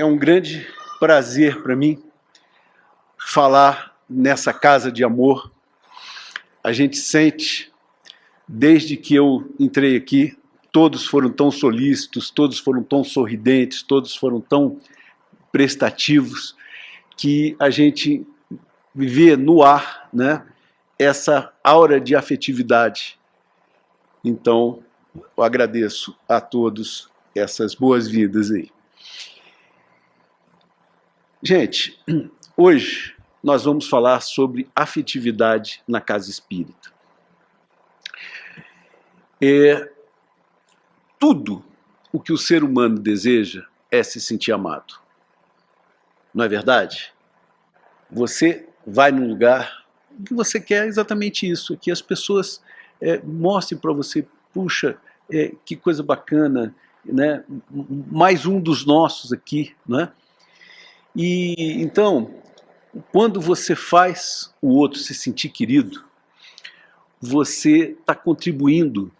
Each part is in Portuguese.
É um grande prazer para mim falar nessa casa de amor. A gente sente, desde que eu entrei aqui, todos foram tão solícitos, todos foram tão sorridentes, todos foram tão prestativos, que a gente vê no ar, né, essa aura de afetividade. Então, eu agradeço a todos essas boas-vindas aí. Gente, hoje nós vamos falar sobre afetividade na casa espírita. Tudo o que o ser humano deseja é se sentir amado. Não é verdade? Você vai num lugar, o que você quer é exatamente isso, que as pessoas mostrem para você, puxa, que coisa bacana, né? Mais um dos nossos aqui, né? E então, quando você faz o outro se sentir querido, você está contribuindo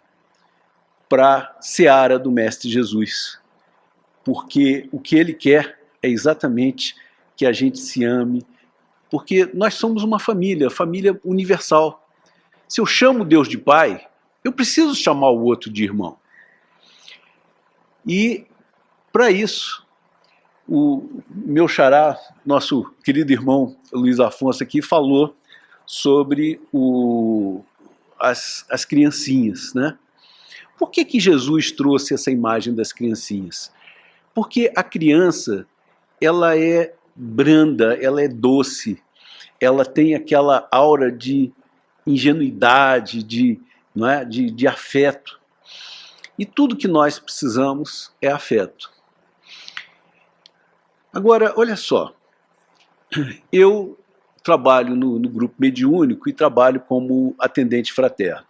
para a seara do Mestre Jesus, porque o que ele quer é exatamente que a gente se ame, porque nós somos uma família universal. Se eu chamo Deus de Pai, eu preciso chamar o outro de irmão. E, para isso, o meu xará, nosso querido irmão Luiz Afonso aqui, falou sobre as criancinhas, né? Por que Jesus trouxe essa imagem das criancinhas? Porque a criança, ela é branda, ela é doce, ela tem aquela aura de ingenuidade, não é? de afeto. E tudo que nós precisamos é afeto. Agora, olha só, eu trabalho no grupo mediúnico e trabalho como atendente fraterno.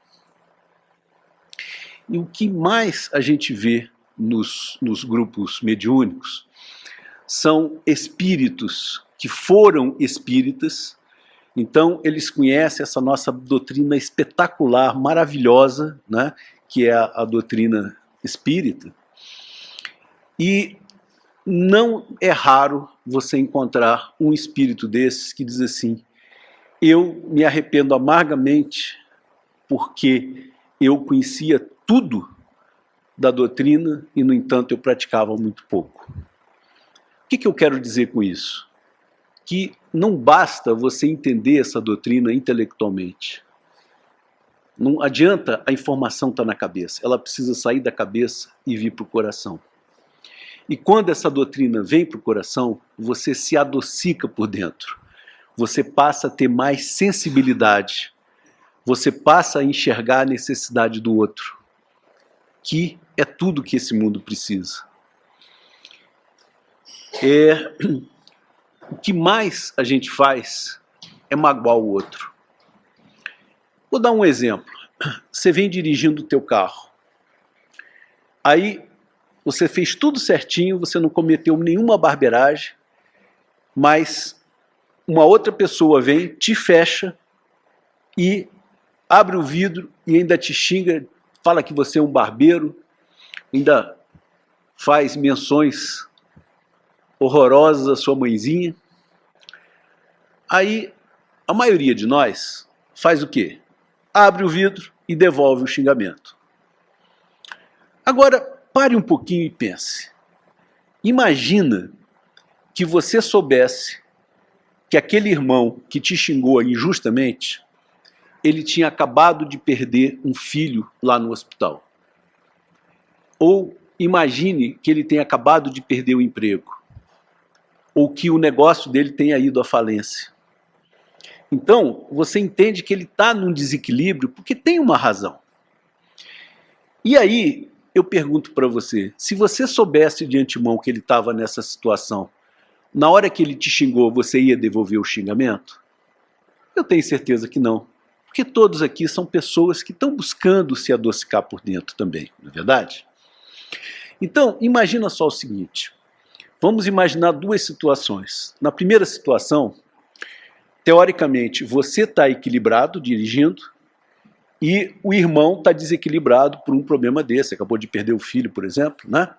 E o que mais a gente vê nos grupos mediúnicos são espíritos que foram espíritas, então eles conhecem essa nossa doutrina espetacular, maravilhosa, né, que é a doutrina espírita, e não é raro você encontrar um espírito desses que diz assim: eu me arrependo amargamente porque eu conhecia tudo da doutrina e, no entanto, eu praticava muito pouco. O que eu quero dizer com isso? Que não basta você entender essa doutrina intelectualmente. Não adianta a informação estar na cabeça, ela precisa sair da cabeça e vir para o coração. E quando essa doutrina vem para o coração, você se adocica por dentro. Você passa a ter mais sensibilidade. Você passa a enxergar a necessidade do outro, que é tudo que esse mundo precisa. O que mais a gente faz é magoar o outro. Vou dar um exemplo. Você vem dirigindo o teu carro. Aí você fez tudo certinho, você não cometeu nenhuma barbeiragem, mas uma outra pessoa vem, te fecha e abre o vidro e ainda te xinga, fala que você é um barbeiro, ainda faz menções horrorosas à sua mãezinha. Aí, a maioria de nós faz o quê? Abre o vidro e devolve o xingamento. Agora, pare um pouquinho e pense. Imagina que você soubesse que aquele irmão que te xingou injustamente, ele tinha acabado de perder um filho lá no hospital. Ou imagine que ele tenha acabado de perder o emprego. Ou que o negócio dele tenha ido à falência. Então, você entende que ele está num desequilíbrio porque tem uma razão. E aí, eu pergunto para você, se você soubesse de antemão que ele estava nessa situação, na hora que ele te xingou, você ia devolver o xingamento? Eu tenho certeza que não. Porque todos aqui são pessoas que estão buscando se adocicar por dentro também, não é verdade? Então, imagina só o seguinte. Vamos imaginar duas situações. Na primeira situação, teoricamente, você está equilibrado dirigindo e o irmão está desequilibrado por um problema desse, acabou de perder o filho, por exemplo, né?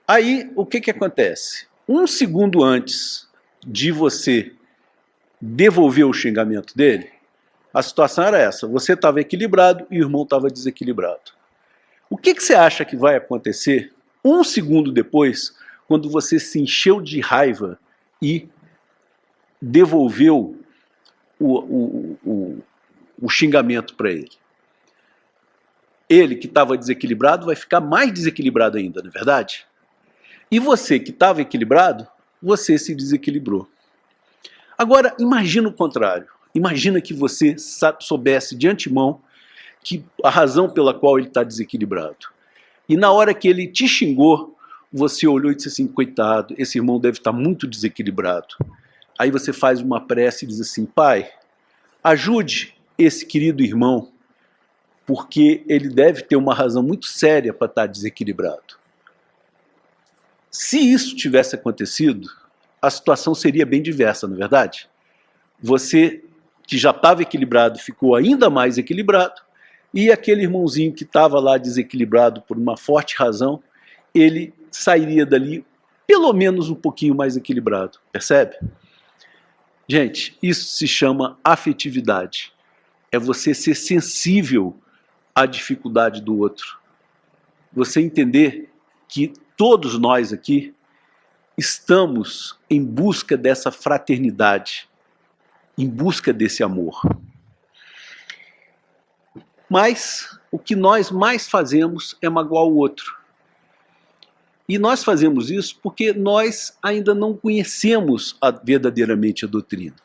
Aí, o que acontece? Um segundo antes de você devolver o xingamento dele, a situação era essa: você estava equilibrado e o irmão estava desequilibrado. O que você acha que vai acontecer um segundo depois, quando você se encheu de raiva e devolveu o xingamento para ele? Ele que estava desequilibrado vai ficar mais desequilibrado ainda, não é verdade? E você que estava equilibrado, você se desequilibrou. Agora, imagina o contrário. Imagina que você soubesse de antemão que a razão pela qual ele está desequilibrado. E na hora que ele te xingou, você olhou e disse assim: coitado, esse irmão deve estar muito desequilibrado. Aí você faz uma prece e diz assim: Pai, ajude esse querido irmão, porque ele deve ter uma razão muito séria para estar desequilibrado. Se isso tivesse acontecido, a situação seria bem diversa, não é verdade? Você, que já estava equilibrado, ficou ainda mais equilibrado, e aquele irmãozinho que estava lá desequilibrado por uma forte razão, ele sairia dali pelo menos um pouquinho mais equilibrado, percebe? Gente, isso se chama afetividade. É você ser sensível à dificuldade do outro. Você entender que todos nós aqui estamos em busca dessa fraternidade, em busca desse amor. Mas o que nós mais fazemos é magoar o outro. E nós fazemos isso porque nós ainda não conhecemos verdadeiramente a doutrina.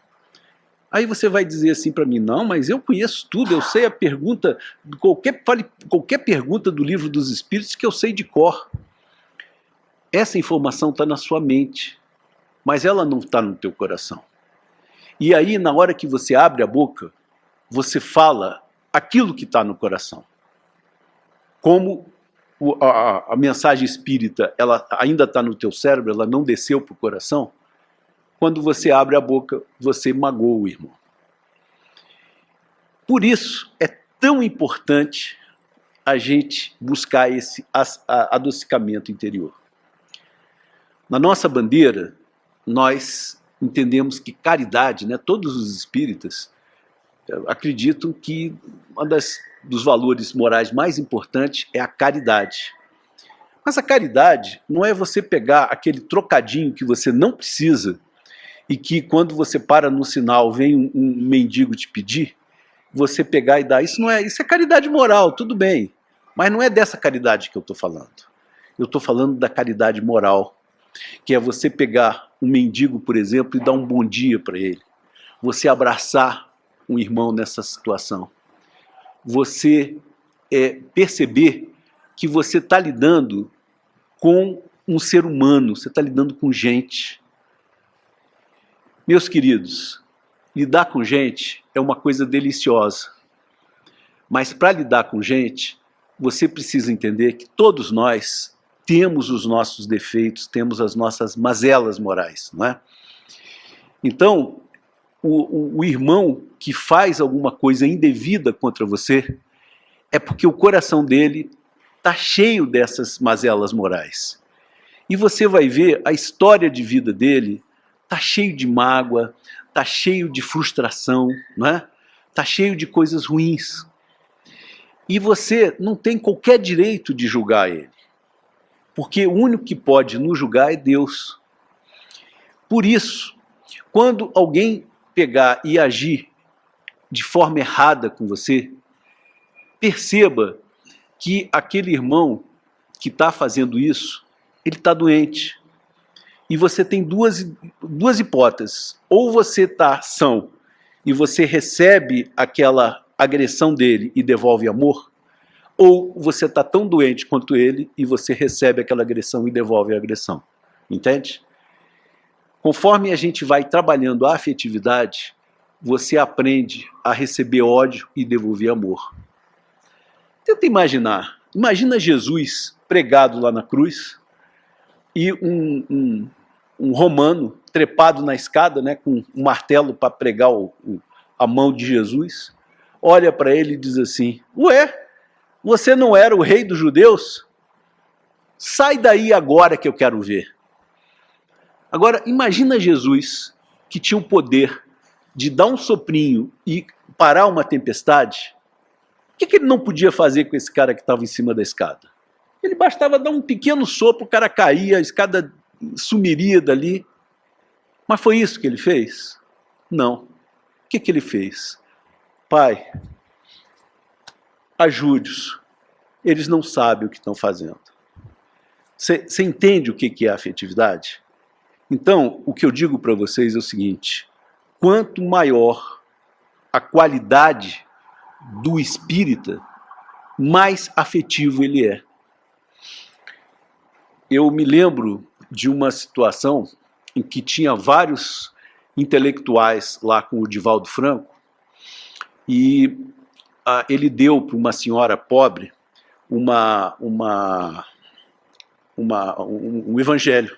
Aí você vai dizer assim para mim: não, mas eu conheço tudo, eu sei a pergunta, qualquer pergunta do Livro dos Espíritos que eu sei de cor. Essa informação está na sua mente, mas ela não está no teu coração. E aí, na hora que você abre a boca, você fala aquilo que está no coração. Como a mensagem espírita, ela ainda está no teu cérebro, ela não desceu para o coração, quando você abre a boca, você magoa o irmão. Por isso, é tão importante a gente buscar esse adocicamento interior. Na nossa bandeira, nós entendemos que caridade, né, todos os espíritas acreditam que dos valores morais mais importantes é a caridade. Mas a caridade não é você pegar aquele trocadinho que você não precisa e que quando você para no sinal vem um mendigo te pedir, você pegar e dar. Isso é caridade moral, tudo bem. Mas não é dessa caridade que eu estou falando. Eu estou falando da caridade moral, que é você pegar um mendigo, por exemplo, e dar um bom dia para ele. Você abraçar um irmão nessa situação. Você perceber que você está lidando com um ser humano, você está lidando com gente. Meus queridos, lidar com gente é uma coisa deliciosa. Mas para lidar com gente, você precisa entender que todos nós temos os nossos defeitos, temos as nossas mazelas morais, não é? Então, o irmão que faz alguma coisa indevida contra você é porque o coração dele está cheio dessas mazelas morais. E você vai ver a história de vida dele está cheio de mágoa, está cheio de frustração, não é? Está cheio de coisas ruins. E você não tem qualquer direito de julgar ele. Porque o único que pode nos julgar é Deus. Por isso, quando alguém pegar e agir de forma errada com você, perceba que aquele irmão que está fazendo isso, ele está doente. E você tem duas hipóteses. Ou você está são e você recebe aquela agressão dele e devolve amor, ou você está tão doente quanto ele e você recebe aquela agressão e devolve a agressão. Entende? Conforme a gente vai trabalhando a afetividade, você aprende a receber ódio e devolver amor. Tenta imaginar. Imagina Jesus pregado lá na cruz e um romano trepado na escada, né, com um martelo para pregar a mão de Jesus, olha para ele e diz assim: ué, você não era o rei dos judeus? Sai daí agora que eu quero ver. Agora, imagina Jesus, que tinha o poder de dar um soprinho e parar uma tempestade. O que ele não podia fazer com esse cara que estava em cima da escada? Ele bastava dar um pequeno sopro, o cara caía, a escada sumiria dali. Mas foi isso que ele fez? Não. O que ele fez? Pai, ajude-os. Eles não sabem o que estão fazendo. Você entende o que é afetividade? Então, o que eu digo para vocês é o seguinte: quanto maior a qualidade do espírita, mais afetivo ele é. Eu me lembro de uma situação em que tinha vários intelectuais lá com o Divaldo Franco e ele deu para uma senhora pobre um evangelho.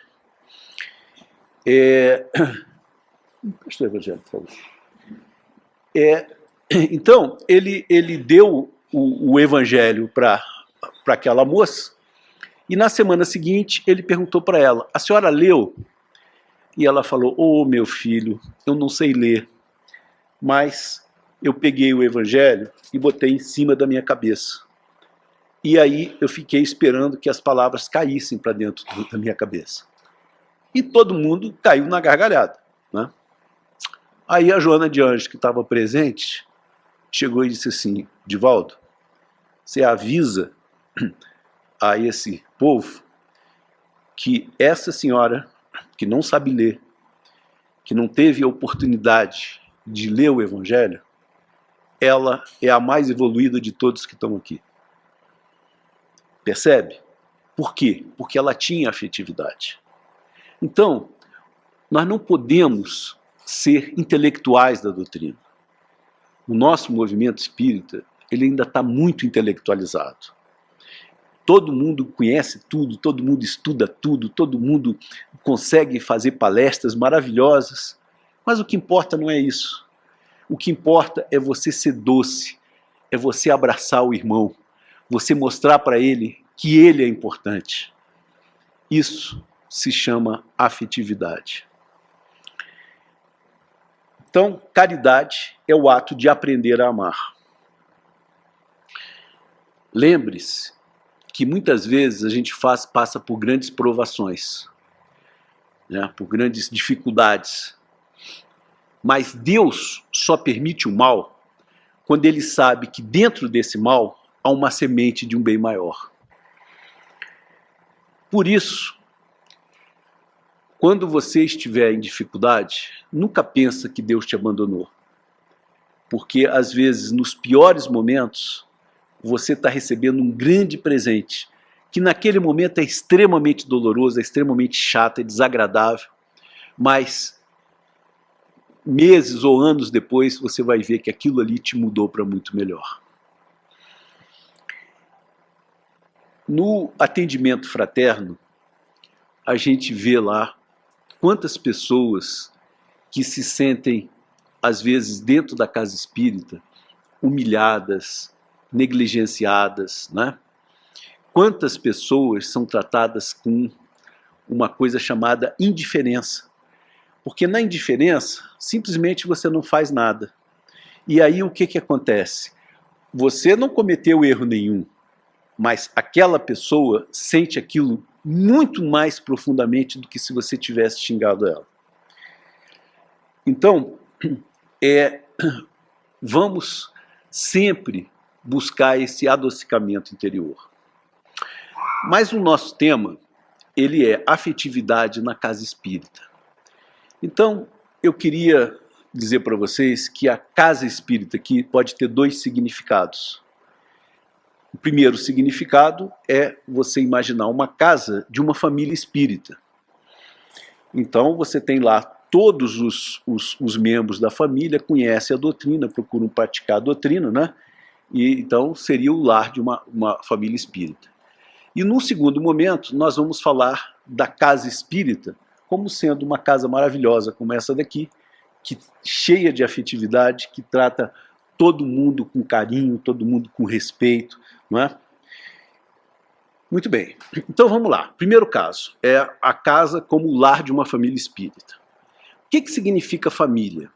Presta o evangelho, por favor. Então, ele deu o evangelho para aquela moça e na semana seguinte ele perguntou para ela: a senhora leu? E ela falou: ô meu filho, eu não sei ler, mas eu peguei o evangelho e botei em cima da minha cabeça. E aí eu fiquei esperando que as palavras caíssem para dentro da minha cabeça. E todo mundo caiu na gargalhada, né? Aí a Joana de Anjos, que estava presente, chegou e disse assim: Divaldo, você avisa a esse povo que essa senhora, que não sabe ler, que não teve a oportunidade de ler o Evangelho, ela é a mais evoluída de todos que estão aqui. Percebe? Por quê? Porque ela tinha afetividade. Então, nós não podemos ser intelectuais da doutrina. O nosso movimento espírita, ele ainda está muito intelectualizado. Todo mundo conhece tudo, todo mundo estuda tudo, todo mundo consegue fazer palestras maravilhosas, mas o que importa não é isso. O que importa é você ser doce, é você abraçar o irmão, você mostrar para ele que ele é importante. Isso se chama afetividade. Então, caridade é o ato de aprender a amar. Lembre-se que muitas vezes a gente passa por grandes provações, né, por grandes dificuldades. Mas Deus só permite o mal quando Ele sabe que dentro desse mal há uma semente de um bem maior. Por isso, quando você estiver em dificuldade, nunca pensa que Deus te abandonou. Porque, às vezes, nos piores momentos, você está recebendo um grande presente, que naquele momento é extremamente doloroso, é extremamente chato, é desagradável, mas meses ou anos depois você vai ver que aquilo ali te mudou para muito melhor. No atendimento fraterno, a gente vê lá quantas pessoas que se sentem, às vezes, dentro da casa espírita, humilhadas, negligenciadas, né? Quantas pessoas são tratadas com uma coisa chamada indiferença. Porque na indiferença, simplesmente você não faz nada. E aí o que acontece? Você não cometeu erro nenhum, mas aquela pessoa sente aquilo muito mais profundamente do que se você tivesse xingado ela. Então, vamos sempre buscar esse adocicamento interior. Mas o nosso tema, ele é afetividade na casa espírita. Então, eu queria dizer para vocês que a casa espírita aqui pode ter dois significados. O primeiro significado é você imaginar uma casa de uma família espírita. Então, você tem lá todos os membros da família, conhecem a doutrina, procuram praticar a doutrina, né? E então seria o lar de uma família espírita. E num segundo momento, nós vamos falar da casa espírita como sendo uma casa maravilhosa, como essa daqui, que cheia de afetividade, que trata todo mundo com carinho, todo mundo com respeito, não é? Muito bem, então vamos lá. Primeiro caso, é a casa como o lar de uma família espírita. O que significa família?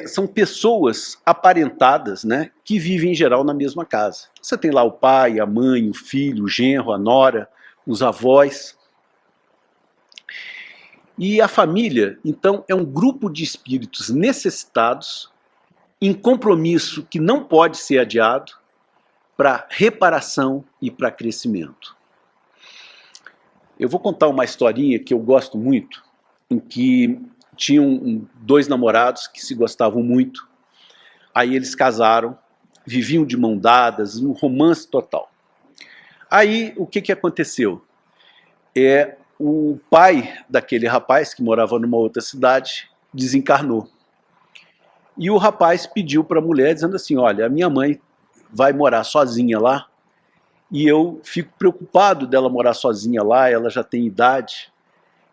São pessoas aparentadas, né, que vivem em geral na mesma casa. Você tem lá o pai, a mãe, o filho, o genro, a nora, os avós. E a família, então, é um grupo de espíritos necessitados, em compromisso que não pode ser adiado, para reparação e para crescimento. Eu vou contar uma historinha que eu gosto muito, em que tinham dois namorados que se gostavam muito, aí eles casaram, viviam de mão dadas, um romance total. Aí o que aconteceu? O pai daquele rapaz, que morava numa outra cidade, desencarnou. E o rapaz pediu para a mulher, dizendo assim, olha, a minha mãe vai morar sozinha lá, e eu fico preocupado dela morar sozinha lá, ela já tem idade,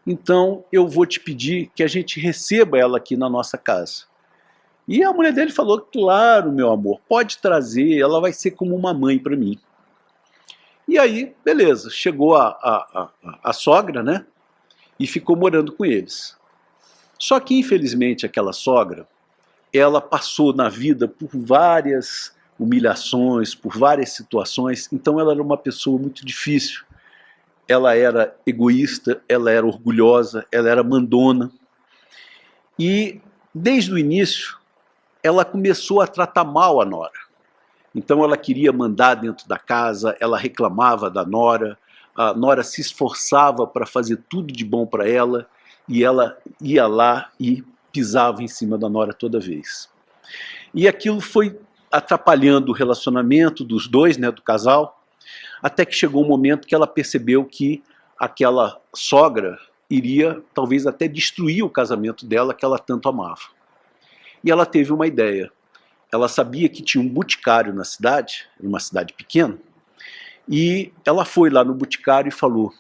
então eu vou te pedir que a gente receba ela aqui na nossa casa. E a mulher dele falou, claro, meu amor, pode trazer, ela vai ser como uma mãe para mim. E aí, beleza, chegou a sogra, né, e ficou morando com eles. Só que, infelizmente, aquela sogra, ela passou na vida por várias humilhações, por várias situações, então ela era uma pessoa muito difícil. Ela era egoísta, ela era orgulhosa, ela era mandona. E, desde o início, ela começou a tratar mal a nora. Então ela queria mandar dentro da casa, ela reclamava da nora, a nora se esforçava para fazer tudo de bom para ela, e ela ia lá e pisava em cima da nora toda vez. E aquilo foi atrapalhando o relacionamento dos dois, né, do casal, até que chegou um momento que ela percebeu que aquela sogra iria talvez até destruir o casamento dela, que ela tanto amava. E ela teve uma ideia. Ela sabia que tinha um boticário na cidade, numa cidade pequena, e ela foi lá no boticário e falou,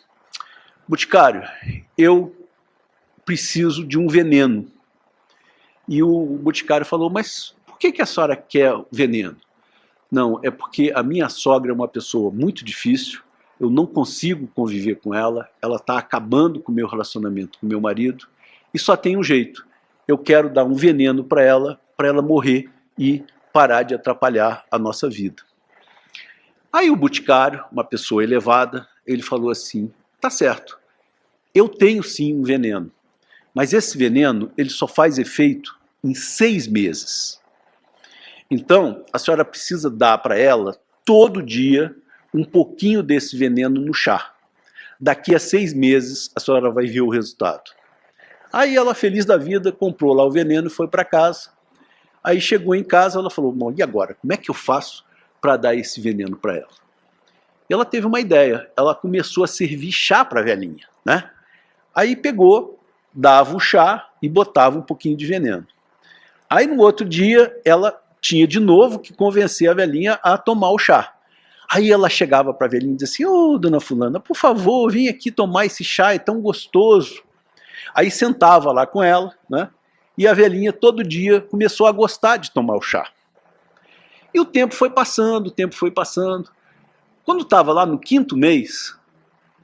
boticário, eu preciso de um veneno. E o boticário falou, mas por que a senhora quer veneno? Não, é porque a minha sogra é uma pessoa muito difícil, eu não consigo conviver com ela está acabando com o meu relacionamento com o meu marido, e só tem um jeito, eu quero dar um veneno para ela morrer e parar de atrapalhar a nossa vida. Aí o boticário, uma pessoa elevada, ele falou assim, tá certo, eu tenho sim um veneno, mas esse veneno ele só faz efeito em 6 meses. Então, a senhora precisa dar para ela, todo dia, um pouquinho desse veneno no chá. Daqui a 6 meses, a senhora vai ver o resultado. Aí ela, feliz da vida, comprou lá o veneno e foi para casa. Aí chegou em casa, ela falou, bom, e agora? Como é que eu faço para dar esse veneno para ela? E ela teve uma ideia, ela começou a servir chá para a velhinha, né? Aí pegou, dava o chá e botava um pouquinho de veneno. Aí no outro dia, ela tinha de novo que convencer a velhinha a tomar o chá. Aí ela chegava para a velhinha e dizia assim, ô dona fulana, por favor, vem aqui tomar esse chá, é tão gostoso. Aí sentava lá com ela, né? E a velhinha todo dia começou a gostar de tomar o chá. E o tempo foi passando, o tempo foi passando. Quando estava lá no 5º mês,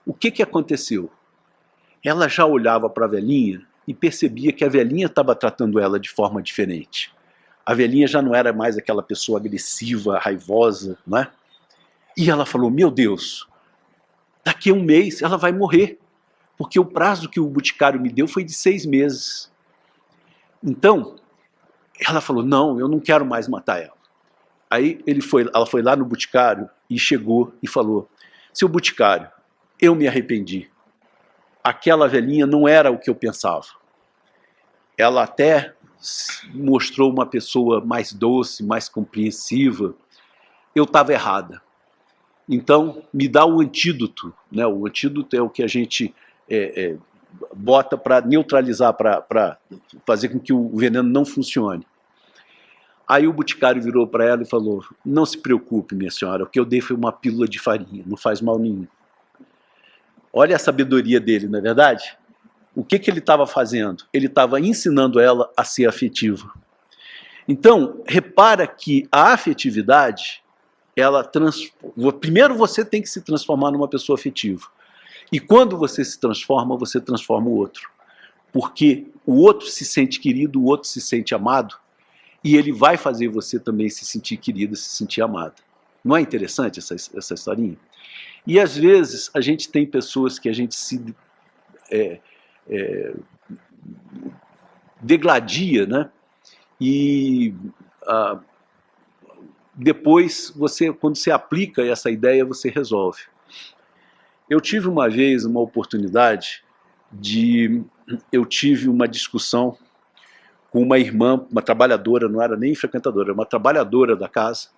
o que aconteceu? Ela já olhava para a velhinha e percebia que a velhinha estava tratando ela de forma diferente. A velhinha já não era mais aquela pessoa agressiva, raivosa, né? E ela falou, meu Deus, daqui a 1 mês ela vai morrer, porque o prazo que o boticário me deu foi de 6 meses. Então, ela falou, não, eu não quero mais matar ela. Aí ela foi lá no boticário e chegou e falou, seu boticário, eu me arrependi. Aquela velhinha não era o que eu pensava. Ela até mostrou uma pessoa mais doce, mais compreensiva. Eu estava errada. Então, me dá o antídoto, né? O antídoto é o que a gente bota para neutralizar, para fazer com que o veneno não funcione. Aí o boticário virou para ela e falou, não se preocupe, minha senhora, o que eu dei foi uma pílula de farinha, não faz mal nenhum. Olha a sabedoria dele, não é verdade? O que ele estava fazendo? Ele estava ensinando ela a ser afetiva. Então, repara que a afetividade primeiro você tem que se transformar numa pessoa afetiva. E quando você se transforma o outro. Porque o outro se sente querido, o outro se sente amado, e ele vai fazer você também se sentir querida, se sentir amada. Não é interessante essa historinha? E às vezes a gente tem pessoas que a gente se degladia, né? E depois, quando você aplica essa ideia, você resolve. Eu tive uma vez uma oportunidade eu tive uma discussão com uma irmã, uma trabalhadora, não era nem frequentadora, era uma trabalhadora da casa,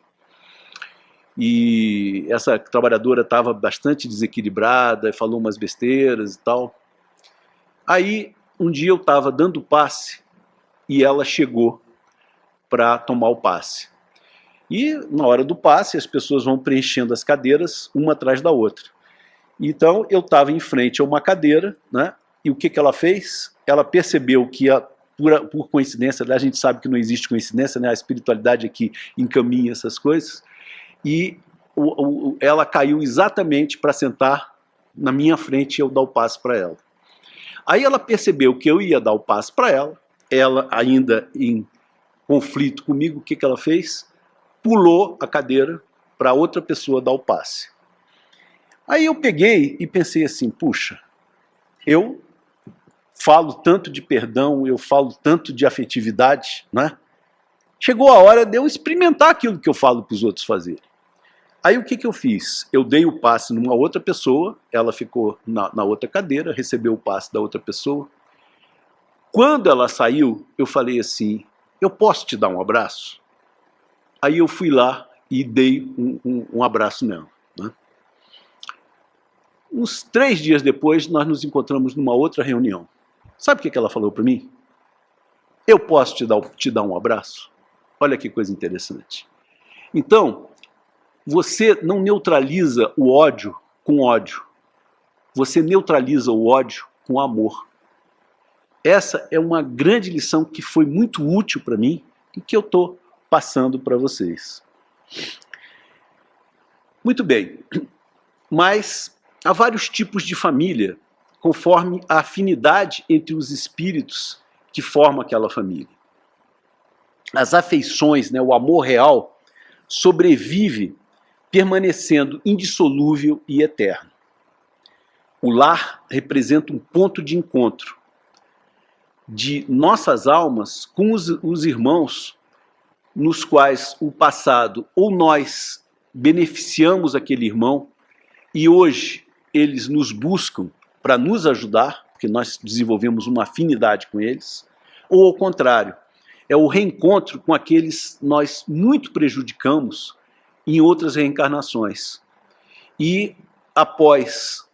e essa trabalhadora estava bastante desequilibrada, falou umas besteiras e tal. Aí, um dia eu estava dando passe, e ela chegou para tomar o passe. E na hora do passe, as pessoas vão preenchendo as cadeiras, uma atrás da outra. Então, eu estava em frente a uma cadeira, né? E o que ela fez? Ela percebeu que, por coincidência, a gente sabe que não existe coincidência, né? A espiritualidade é que encaminha essas coisas, e ela caiu exatamente para sentar na minha frente e eu dar o passe para ela. Aí ela percebeu que eu ia dar o passe para ela ainda em conflito comigo, o que ela fez? Pulou a cadeira para outra pessoa dar o passe. Aí eu peguei e pensei assim, puxa, eu falo tanto de perdão, eu falo tanto de afetividade, né? Chegou a hora de eu experimentar aquilo que eu falo para os outros fazerem. Aí o que eu fiz? Eu dei o passe numa outra pessoa, ela ficou na outra cadeira, recebeu o passe da outra pessoa. Quando ela saiu, eu falei assim, eu posso te dar um abraço? Aí eu fui lá e dei um abraço nela, né? Uns 3 dias depois, nós nos encontramos numa outra reunião. Sabe o que ela falou para mim? Eu posso te dar um abraço? Olha que coisa interessante. Então, você não neutraliza o ódio com ódio. Você neutraliza o ódio com amor. Essa é uma grande lição que foi muito útil para mim e que eu estou passando para vocês. Muito bem, mas há vários tipos de família, conforme a afinidade entre os espíritos que formam aquela família. As afeições, né, o amor real, sobrevive permanecendo indissolúvel e eterno. O lar representa um ponto de encontro de nossas almas com os irmãos nos quais o passado ou nós beneficiamos aquele irmão e hoje eles nos buscam para nos ajudar, porque nós desenvolvemos uma afinidade com eles, ou ao contrário, é o reencontro com aqueles que nós muito prejudicamos em outras reencarnações. E após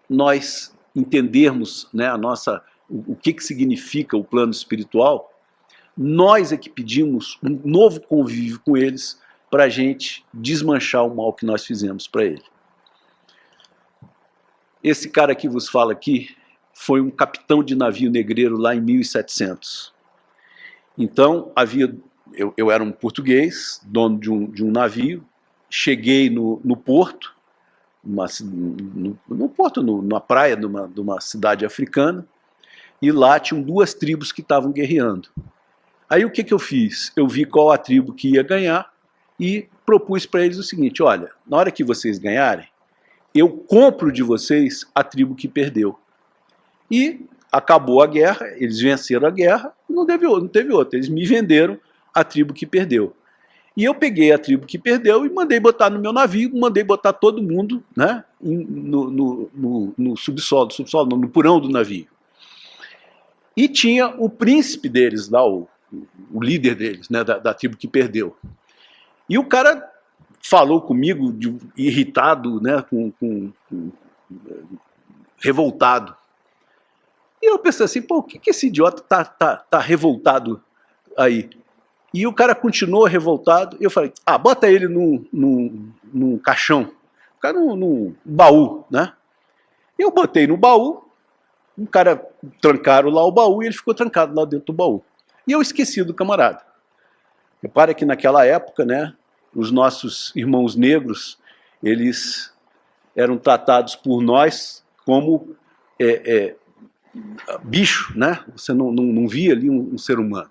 nós entendermos, né, o que significa o plano espiritual, nós é que pedimos um novo convívio com eles para a gente desmanchar o mal que nós fizemos para ele. Esse cara que vos fala aqui foi um capitão de navio negreiro lá em 1700. Então, eu era um português, dono de um navio, cheguei no porto, na praia de uma cidade africana, e lá tinham 2 tribos que estavam guerreando. Aí o que eu fiz? Eu vi qual a tribo que ia ganhar e propus para eles o seguinte, olha, na hora que vocês ganharem, eu compro de vocês a tribo que perdeu. E acabou a guerra, eles venceram a guerra, não teve outra, eles me venderam a tribo que perdeu. E eu peguei a tribo que perdeu e mandei botar no meu navio, mandei botar todo mundo, né, no subsolo não, no porão do navio. E tinha o príncipe deles lá, o líder deles, né, da tribo que perdeu. E o cara falou comigo, irritado, né, revoltado. E eu pensei assim, pô, o que esse idiota tá revoltado aí? E o cara continuou revoltado, e eu falei, bota ele num caixão, num baú, né? Eu botei no baú, o cara trancaram lá o baú e ele ficou trancado lá dentro do baú. E eu esqueci do camarada. Repara que naquela época, né, os nossos irmãos negros, eles eram tratados por nós como bicho, né? Você não via ali um ser humano.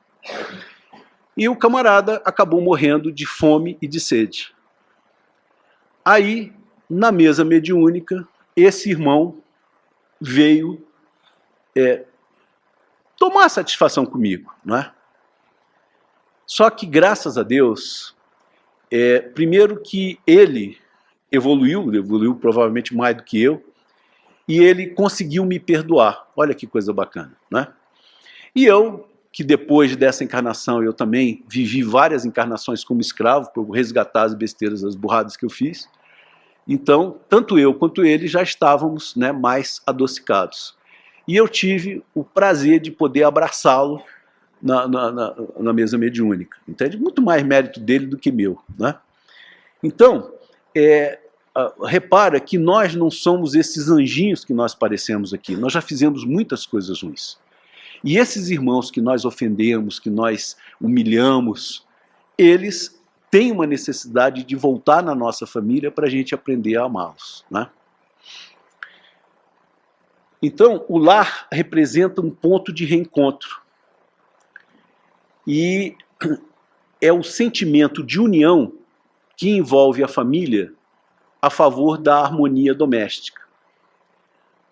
E o camarada acabou morrendo de fome e de sede. Aí, na mesa mediúnica, esse irmão veio tomar satisfação comigo, não é? Só que, graças a Deus, primeiro que ele evoluiu provavelmente mais do que eu, e ele conseguiu me perdoar. Olha que coisa bacana, né? E eu, que depois dessa encarnação, eu também vivi várias encarnações como escravo, por resgatar as besteiras, as burradas que eu fiz. Então, tanto eu quanto ele já estávamos, né, mais adocicados. E eu tive o prazer de poder abraçá-lo na mesa mediúnica. Entende? Muito mais mérito dele do que meu, né? Então, repara que nós não somos esses anjinhos que nós parecemos aqui. Nós já fizemos muitas coisas ruins. E esses irmãos que nós ofendemos, que nós humilhamos, eles têm uma necessidade de voltar na nossa família para a gente aprender a amá-los, né? Então, o lar representa um ponto de reencontro. E é o sentimento de união que envolve a família a favor da harmonia doméstica.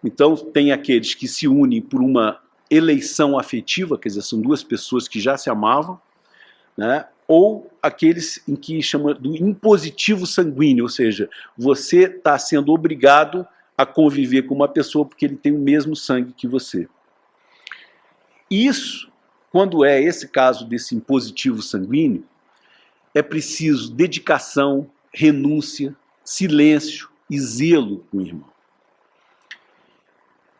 Então, tem aqueles que se unem por uma eleição afetiva, quer dizer, são duas pessoas que já se amavam, né? Ou aqueles em que chama do impositivo sanguíneo, ou seja, você está sendo obrigado a conviver com uma pessoa porque ele tem o mesmo sangue que você. Isso, quando é esse caso desse impositivo sanguíneo, é preciso dedicação, renúncia, silêncio e zelo com o irmão.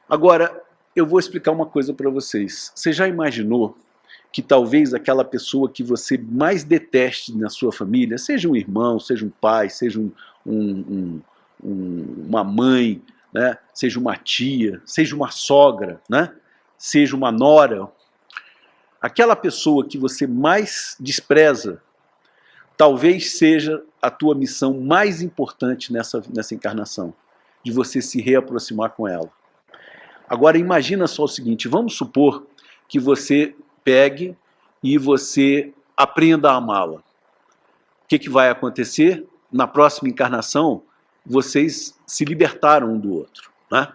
Agora, eu vou explicar uma coisa para vocês. Você já imaginou que talvez aquela pessoa que você mais deteste na sua família, seja um irmão, seja um pai, seja uma mãe, né? Seja uma tia, seja uma sogra, né? Seja uma nora, aquela pessoa que você mais despreza, talvez seja a tua missão mais importante nessa encarnação, de você se reaproximar com ela. Agora imagina só o seguinte, vamos supor que você pegue e você aprenda a amá-la. O que vai acontecer? Na próxima encarnação, vocês se libertaram um do outro, né?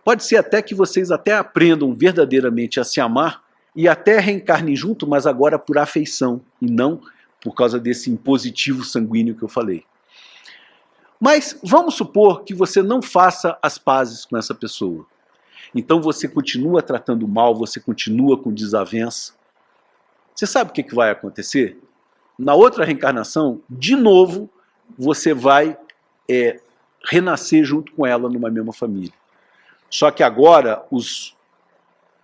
Pode ser até que vocês até aprendam verdadeiramente a se amar e até reencarnem junto, mas agora por afeição e não por causa desse impositivo sanguíneo que eu falei. Mas vamos supor que você não faça as pazes com essa pessoa. Então você continua tratando mal, você continua com desavença. Você sabe o que vai acontecer? Na outra reencarnação, de novo, você vai renascer junto com ela numa mesma família. Só que agora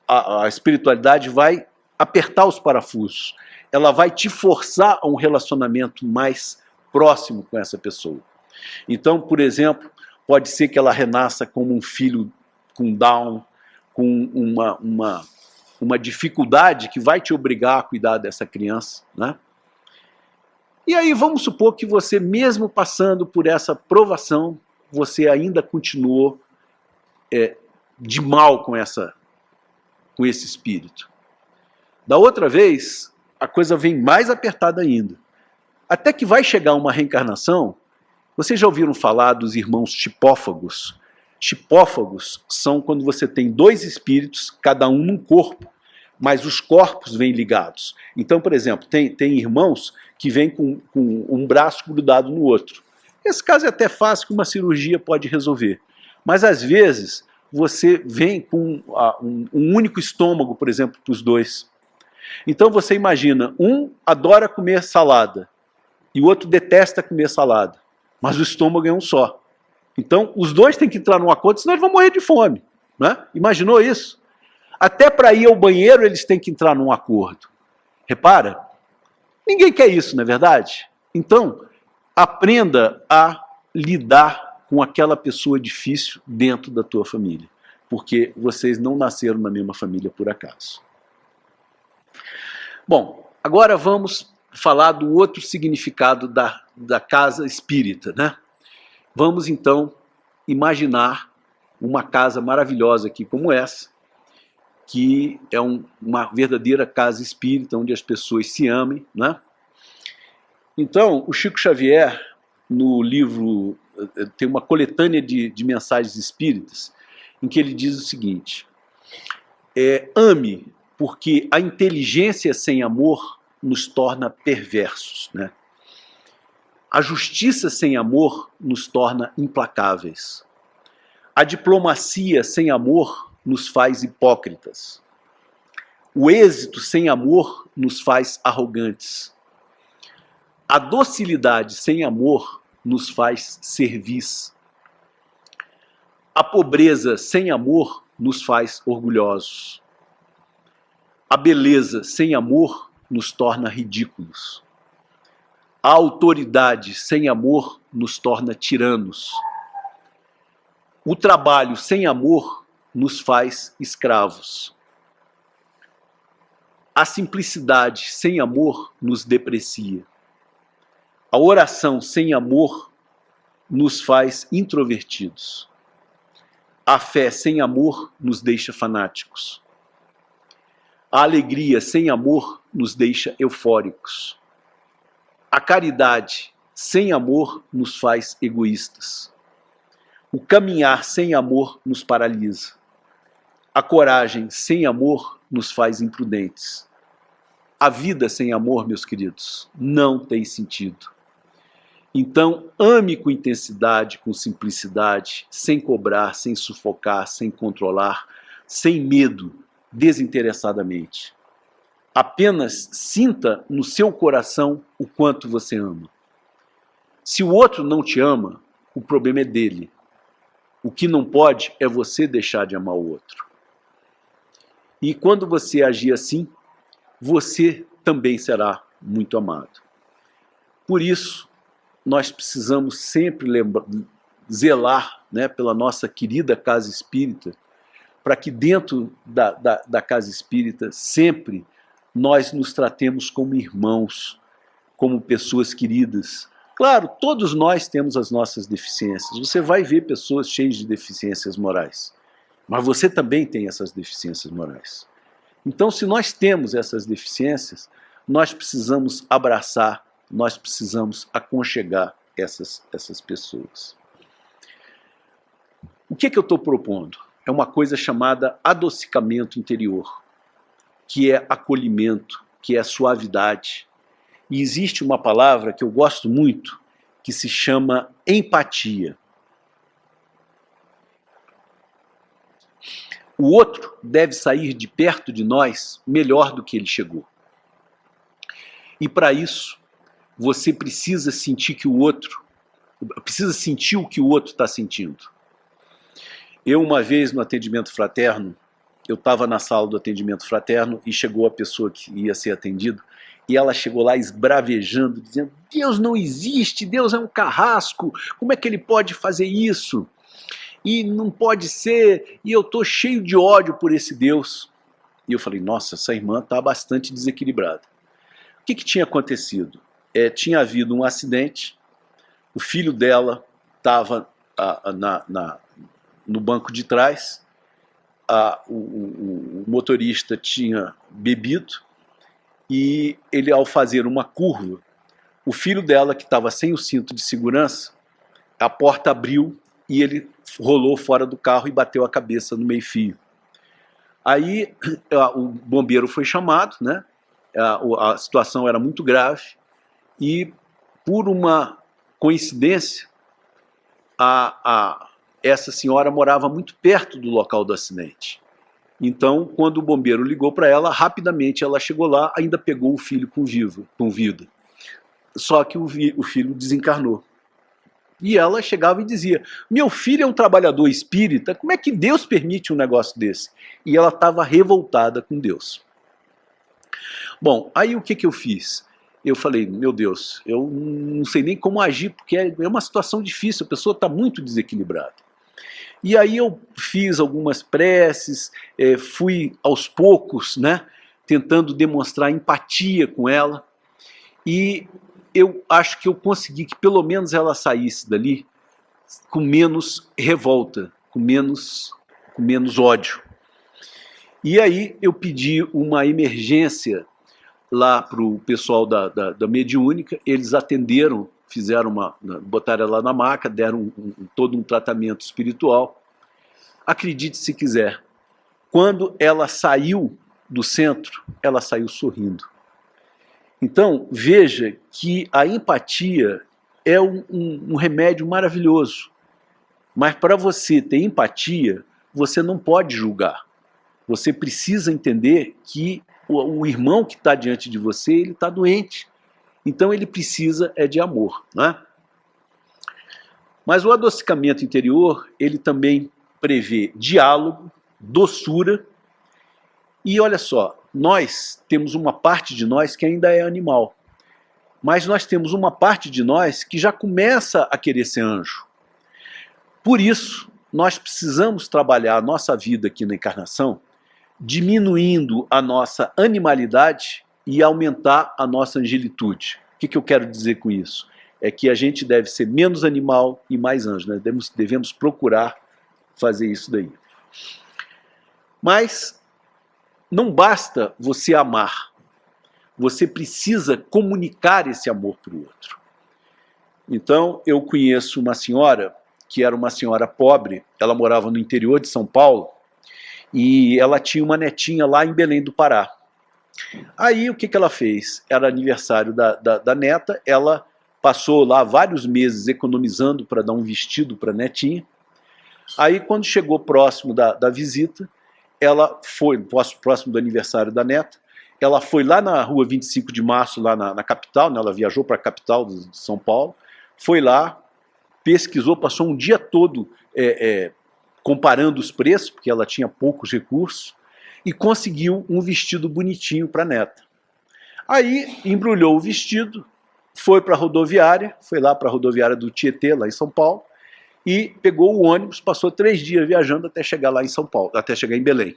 a espiritualidade vai apertar os parafusos. Ela vai te forçar a um relacionamento mais próximo com essa pessoa. Então, por exemplo, pode ser que ela renasça como um filho com Down, com uma dificuldade que vai te obrigar a cuidar dessa criança, né? E aí vamos supor que você, mesmo passando por essa provação, você ainda continuou de mal com esse espírito. Da outra vez, a coisa vem mais apertada ainda. Até que vai chegar uma reencarnação. Vocês já ouviram falar dos irmãos chipófagos? Chipófagos são quando você tem dois espíritos, cada um num corpo, mas os corpos vêm ligados. Então, por exemplo, tem irmãos que vêm com um braço grudado no outro. Esse caso é até fácil, que uma cirurgia pode resolver. Mas, às vezes, você vem com um único estômago, por exemplo, para os dois. Então, você imagina, um adora comer salada e o outro detesta comer salada, mas o estômago é um só. Então, os dois têm que entrar num acordo, senão eles vão morrer de fome, né? Imaginou isso? Até para ir ao banheiro, eles têm que entrar num acordo. Repara? Ninguém quer isso, não é verdade? Então, aprenda a lidar com aquela pessoa difícil dentro da tua família, porque vocês não nasceram na mesma família por acaso. Bom, agora vamos falar do outro significado da casa espírita, né? Vamos então imaginar uma casa maravilhosa aqui como essa, que é uma verdadeira casa espírita, onde as pessoas se amem, né? Então, o Chico Xavier, no livro, tem uma coletânea de mensagens espíritas, em que ele diz o seguinte: ame, porque a inteligência sem amor nos torna perversos, né? A justiça sem amor nos torna implacáveis. A diplomacia sem amor nos faz hipócritas. O êxito sem amor nos faz arrogantes. A docilidade sem amor nos faz servis. A pobreza sem amor nos faz orgulhosos. A beleza sem amor nos torna ridículos. A autoridade sem amor nos torna tiranos. O trabalho sem amor nos faz escravos. A simplicidade sem amor nos deprecia. A oração sem amor nos faz introvertidos. A fé sem amor nos deixa fanáticos. A alegria sem amor nos deixa eufóricos. A caridade sem amor nos faz egoístas. O caminhar sem amor nos paralisa. A coragem sem amor nos faz imprudentes. A vida sem amor, meus queridos, não tem sentido. Então, ame com intensidade, com simplicidade, sem cobrar, sem sufocar, sem controlar, sem medo, desinteressadamente. Apenas sinta no seu coração o quanto você ama. Se o outro não te ama, o problema é dele. O que não pode é você deixar de amar o outro. E quando você agir assim, você também será muito amado. Por isso, nós precisamos sempre zelar, né, pela nossa querida casa espírita, para que dentro da casa espírita sempre nós nos tratemos como irmãos, como pessoas queridas. Claro, todos nós temos as nossas deficiências. Você vai ver pessoas cheias de deficiências morais, mas você também tem essas deficiências morais. Então, se nós temos essas deficiências, nós precisamos abraçar, nós precisamos aconchegar essas pessoas. O que eu estou propondo? É uma coisa chamada adocicamento interior, que é acolhimento, que é suavidade. E existe uma palavra que eu gosto muito, que se chama empatia. O outro deve sair de perto de nós melhor do que ele chegou. E para isso, você precisa sentir que o outro, precisa sentir o que o outro está sentindo. Eu, uma vez no atendimento fraterno, eu estava na sala do atendimento fraterno e chegou a pessoa que ia ser atendida, e ela chegou lá esbravejando, dizendo: Deus não existe, Deus é um carrasco, como é que ele pode fazer isso? E não pode ser, e eu estou cheio de ódio por esse Deus. E eu falei: nossa, essa irmã está bastante desequilibrada. O que tinha acontecido? Tinha havido um acidente, o filho dela estava no banco de trás, o motorista tinha bebido, e ele, ao fazer uma curva, o filho dela, que estava sem o cinto de segurança, a porta abriu e ele rolou fora do carro e bateu a cabeça no meio-fio. Aí o bombeiro foi chamado, né? A situação era muito grave e, por uma coincidência, essa senhora morava muito perto do local do acidente. Então, quando o bombeiro ligou para ela, rapidamente ela chegou lá, ainda pegou o filho com vida. Só que o filho desencarnou. E ela chegava e dizia: meu filho é um trabalhador espírita, como é que Deus permite um negócio desse? E ela estava revoltada com Deus. Bom, aí o que eu fiz? Eu falei: meu Deus, eu não sei nem como agir, porque é uma situação difícil, a pessoa está muito desequilibrada. E aí eu fiz algumas preces, fui aos poucos, né, tentando demonstrar empatia com ela. E eu acho que eu consegui que pelo menos ela saísse dali com menos revolta, com menos ódio. E aí eu pedi uma emergência lá para o pessoal da mediúnica, eles atenderam, fizeram botaram ela na maca, deram todo um tratamento espiritual. Acredite se quiser, quando ela saiu do centro, ela saiu sorrindo. Então, veja que a empatia é um remédio maravilhoso. Mas para você ter empatia, você não pode julgar. Você precisa entender que o irmão que está diante de você, ele está doente. Então ele precisa de amor, né? Mas o adocicamento interior, ele também prevê diálogo, doçura. E olha só, nós temos uma parte de nós que ainda é animal. Mas nós temos uma parte de nós que já começa a querer ser anjo. Por isso, nós precisamos trabalhar a nossa vida aqui na encarnação, diminuindo a nossa animalidade e aumentar a nossa angelitude. O que eu quero dizer com isso? É que a gente deve ser menos animal e mais anjo. Né? Devemos procurar fazer isso daí. Mas não basta você amar. Você precisa comunicar esse amor para o outro. Então, eu conheço uma senhora que era uma senhora pobre, ela morava no interior de São Paulo, e ela tinha uma netinha lá em Belém do Pará. Aí o que ela fez? Era aniversário da neta, ela passou lá vários meses economizando para dar um vestido para a netinha. Aí quando chegou próximo da visita, ela foi, próximo do aniversário da neta, ela foi lá na rua 25 de março, lá na capital, né? Ela viajou para a capital de São Paulo, foi lá, pesquisou, passou um dia todo comparando os preços, porque ela tinha poucos recursos, e conseguiu um vestido bonitinho para a neta. Aí embrulhou o vestido, foi para a rodoviária, foi lá para a rodoviária do Tietê, lá em São Paulo, e pegou o ônibus, passou 3 dias viajando até chegar lá em São Paulo, até chegar em Belém.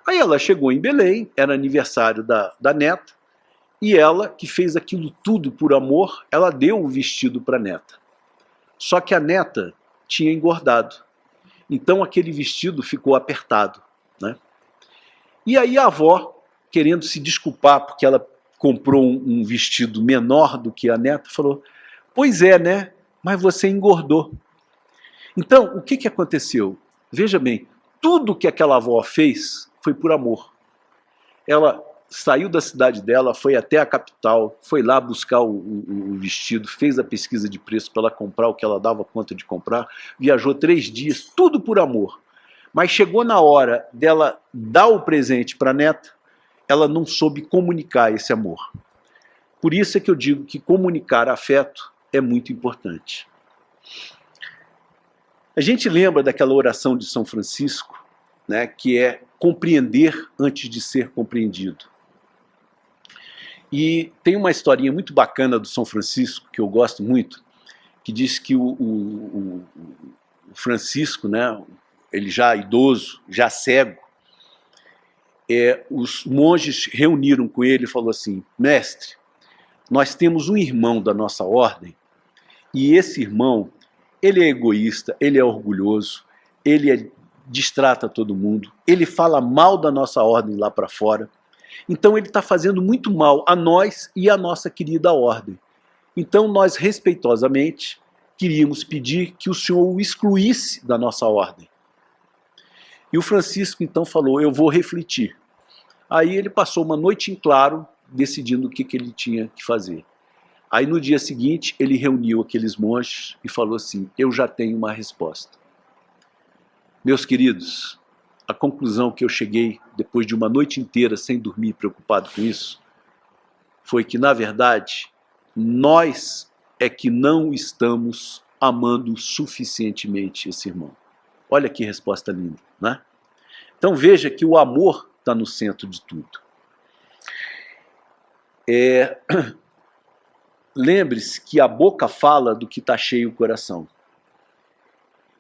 Aí ela chegou em Belém, era aniversário da neta, e ela, que fez aquilo tudo por amor, ela deu o vestido para a neta. Só que a neta tinha engordado. Então aquele vestido ficou apertado, né? E aí a avó, querendo se desculpar porque ela comprou um vestido menor do que a neta, falou: pois é, né? Mas você engordou. Então, o que aconteceu? Veja bem, tudo que aquela avó fez foi por amor. Ela saiu da cidade dela, foi até a capital, foi lá buscar o vestido, fez a pesquisa de preço para ela comprar o que ela dava conta de comprar, viajou 3 dias, tudo por amor. Mas chegou na hora dela dar o presente para a neta, ela não soube comunicar esse amor. Por isso é que eu digo que comunicar afeto é muito importante. A gente lembra daquela oração de São Francisco, né, que é compreender antes de ser compreendido. E tem uma historinha muito bacana do São Francisco, que eu gosto muito, que diz que o Francisco, né, ele já idoso, já cego, os monges reuniram com ele e falaram assim: mestre, nós temos um irmão da nossa ordem, e esse irmão, ele é egoísta, ele é orgulhoso, ele distrata todo mundo, ele fala mal da nossa ordem lá para fora. Então ele está fazendo muito mal a nós e a nossa querida ordem. Então nós, respeitosamente, queríamos pedir que o senhor o excluísse da nossa ordem. E o Francisco então falou: eu vou refletir. Aí ele passou uma noite em claro, decidindo o que ele tinha que fazer. Aí no dia seguinte ele reuniu aqueles monges e falou assim: eu já tenho uma resposta. Meus queridos, a conclusão que eu cheguei, depois de uma noite inteira sem dormir, preocupado com isso, foi que, na verdade, nós é que não estamos amando suficientemente esse irmão. Olha que resposta linda, né? Então veja que o amor está no centro de tudo. Lembre-se que a boca fala do que está cheio o coração.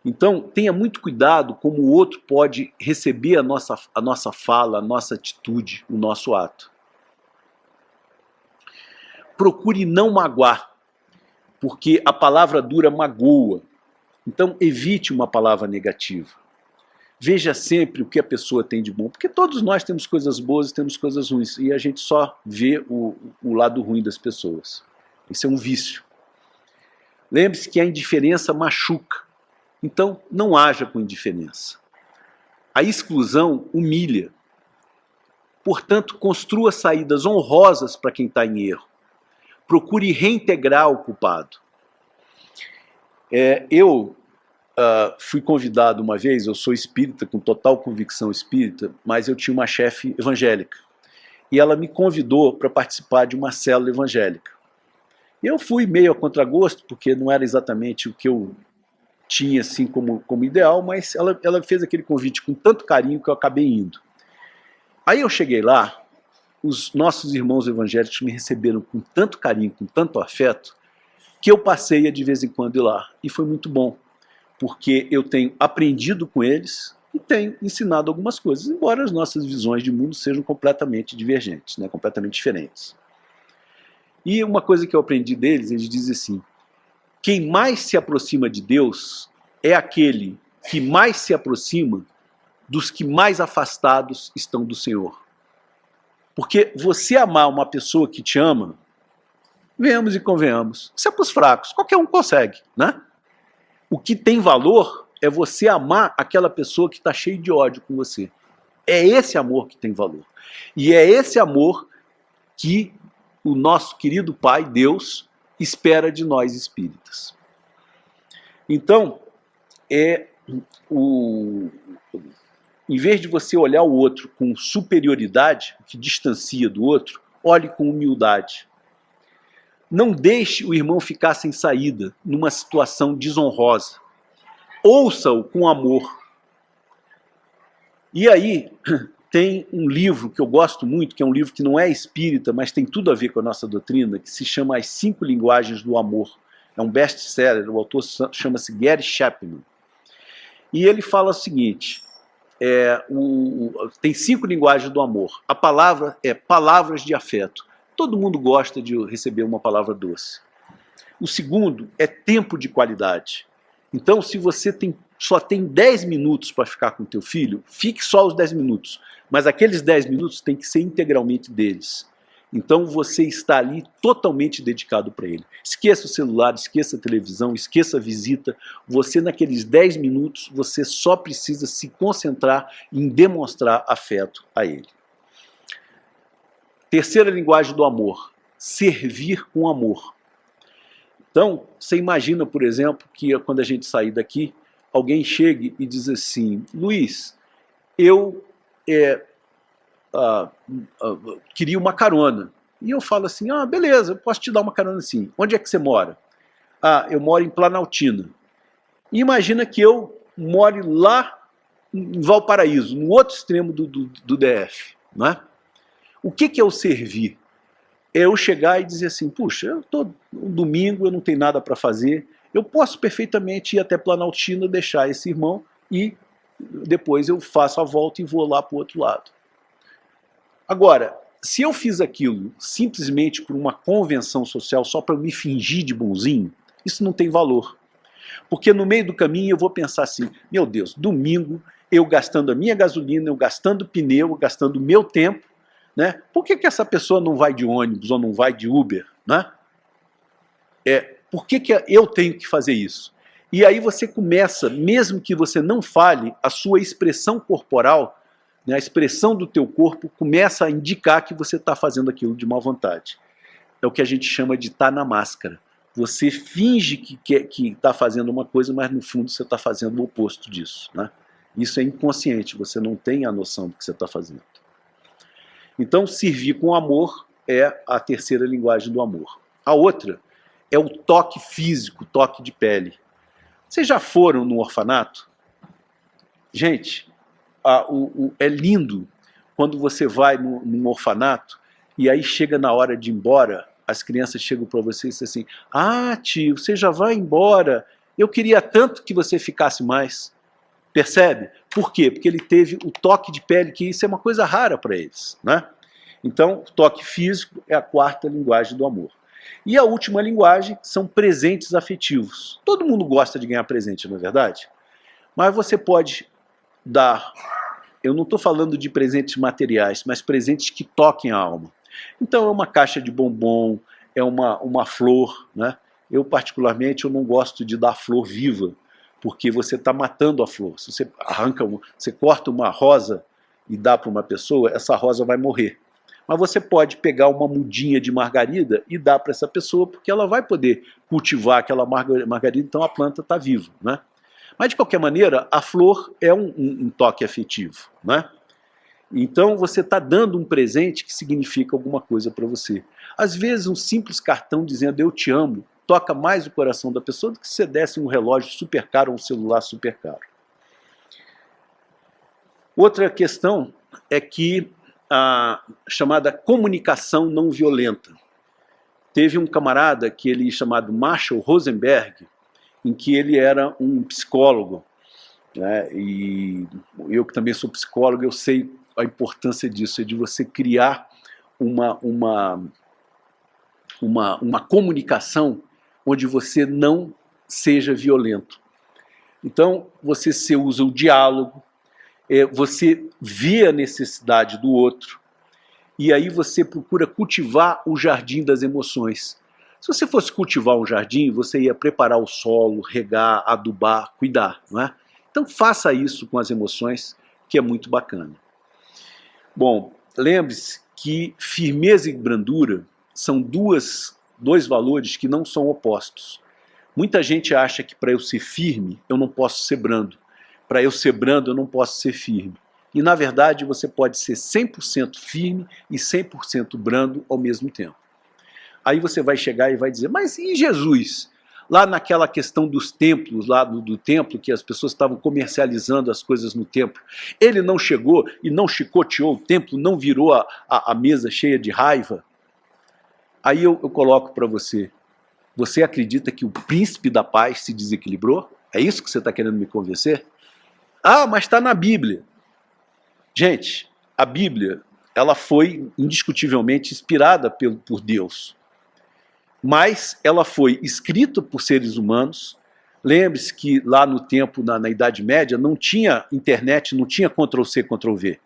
Então, tenha muito cuidado como o outro pode receber a nossa fala, a nossa atitude, o nosso ato. procure não magoar, porque a palavra dura magoa. Então, evite uma palavra negativa. Veja sempre o que a pessoa tem de bom, porque todos nós temos coisas boas e temos coisas ruins, e a gente só vê o lado ruim das pessoas. Isso é um vício. Lembre-se que a indiferença machuca, então não haja com indiferença. A exclusão humilha. Portanto, construa saídas honrosas para quem está em erro. Procure reintegrar o culpado. Eu fui convidado uma vez, eu sou espírita, com total convicção espírita, mas eu tinha uma chefe evangélica. E ela me convidou para participar de uma célula evangélica. Eu fui meio a contragosto, porque não era exatamente o que eu tinha assim como ideal, mas ela fez aquele convite com tanto carinho que eu acabei indo. Aí eu cheguei lá, os nossos irmãos evangélicos me receberam com tanto carinho, com tanto afeto, que eu passei a de vez em quando ir lá. E foi muito bom, porque eu tenho aprendido com eles e tenho ensinado algumas coisas, embora as nossas visões de mundo sejam completamente divergentes, né, completamente diferentes. E uma coisa que eu aprendi deles, eles dizem assim: quem mais se aproxima de Deus é aquele que mais se aproxima dos que mais afastados estão do Senhor. Porque você amar uma pessoa que te ama, venhamos e convenhamos, isso é para os fracos, qualquer um consegue, né? O que tem valor é você amar aquela pessoa que está cheia de ódio com você. É esse amor que tem valor. E é esse amor que o nosso querido Pai, Deus, espera de nós espíritas. Então, em vez de você olhar o outro com superioridade, que distancia do outro, olhe com humildade. Não deixe o irmão ficar sem saída, numa situação desonrosa. Ouça-o com amor. E aí, tem um livro que eu gosto muito, que é um livro que não é espírita, mas tem tudo a ver com a nossa doutrina, que se chama As 5 Linguagens do Amor. É um best-seller, o autor chama-se Gary Chapman. E ele fala o seguinte, tem 5 linguagens do amor. A palavra é palavras de afeto. Todo mundo gosta de receber uma palavra doce. O segundo é tempo de qualidade. Então, se você só tem 10 minutos para ficar com o teu filho, fique só os 10 minutos. Mas aqueles 10 minutos tem que ser integralmente deles. Então você está ali totalmente dedicado para ele. Esqueça o celular, esqueça a televisão, esqueça a visita. Você naqueles 10 minutos, você só precisa se concentrar em demonstrar afeto a ele. Terceira linguagem do amor, servir com amor. Então, você imagina, por exemplo, que quando a gente sair daqui, alguém chegue e diz assim: Luiz, eu queria uma carona. E eu falo assim: ah, beleza, eu posso te dar uma carona sim. Onde é que você mora? Ah, eu moro em Planaltina. E imagina que eu more lá em Valparaíso, no outro extremo do DF. Não é? O que é o servir? É eu chegar e dizer assim: puxa, eu estou um domingo, eu não tenho nada para fazer, eu posso perfeitamente ir até Planaltina, deixar esse irmão e depois eu faço a volta e vou lá para o outro lado. Agora, se eu fiz aquilo simplesmente por uma convenção social, só para me fingir de bonzinho, isso não tem valor. Porque no meio do caminho eu vou pensar assim: meu Deus, domingo eu gastando a minha gasolina, eu gastando pneu, eu gastando o meu tempo, né? Por que essa pessoa não vai de ônibus ou não vai de Uber? Né? Por que eu tenho que fazer isso? E aí você começa, mesmo que você não fale, a sua expressão corporal, né, a expressão do teu corpo começa a indicar que você está fazendo aquilo de má vontade. É o que a gente chama de estar na máscara. Você finge que está fazendo uma coisa, mas no fundo você está fazendo o oposto disso. Né? Isso é inconsciente, você não tem a noção do que você está fazendo. Então, servir com amor é a terceira linguagem do amor. A outra é o toque físico, toque de pele. Vocês já foram no orfanato? Gente, é lindo quando você vai num orfanato e aí chega na hora de ir embora, as crianças chegam para você e dizem assim: ah, tio, você já vai embora, eu queria tanto que você ficasse mais. Percebe? Por quê? Porque ele teve o toque de pele, que isso é uma coisa rara para eles. Né? Então, o toque físico é a quarta linguagem do amor. E a última linguagem são presentes afetivos. Todo mundo gosta de ganhar presente, não é verdade? Mas você pode dar, eu não estou falando de presentes materiais, mas presentes que toquem a alma. Então é uma caixa de bombom, é uma flor, né? Eu particularmente eu não gosto de dar flor viva, porque você está matando a flor. Se você você corta uma rosa e dá para uma pessoa, essa rosa vai morrer. Mas você pode pegar uma mudinha de margarida e dar para essa pessoa, porque ela vai poder cultivar aquela margarida, então a planta está viva, né? Mas de qualquer maneira, a flor é um toque afetivo, né? Então você está dando um presente que significa alguma coisa para você. Às vezes um simples cartão dizendo eu te amo toca mais o coração da pessoa do que se você desse um relógio super caro ou um celular super caro. Outra questão é que a chamada comunicação não violenta. Teve um camarada que ele chamado Marshall Rosenberg, em que ele era um psicólogo, né? E eu que também sou psicólogo, eu sei a importância disso, é de você criar uma comunicação onde você não seja violento. Então, você usa o diálogo, você vê a necessidade do outro, e aí você procura cultivar o jardim das emoções. Se você fosse cultivar um jardim, você ia preparar o solo, regar, adubar, cuidar, não é? Então faça isso com as emoções, que é muito bacana. Bom, lembre-se que firmeza e brandura são dois valores que não são opostos. Muita gente acha que para eu ser firme, eu não posso ser brando. Para eu ser brando, eu não posso ser firme. E, na verdade, você pode ser 100% firme e 100% brando ao mesmo tempo. Aí você vai chegar e vai dizer, mas e Jesus? Lá naquela questão dos templos, lá do templo, que as pessoas estavam comercializando as coisas no templo, ele não chegou e não chicoteou o templo, não virou a mesa cheia de raiva? Aí eu coloco para você, você acredita que o príncipe da paz se desequilibrou? É isso que você está querendo me convencer? Ah, mas está na Bíblia. Gente, a Bíblia, ela foi indiscutivelmente inspirada por Deus. Mas ela foi escrita por seres humanos. Lembre-se que lá no tempo, na Idade Média, não tinha internet, não tinha Ctrl-C, Ctrl-V.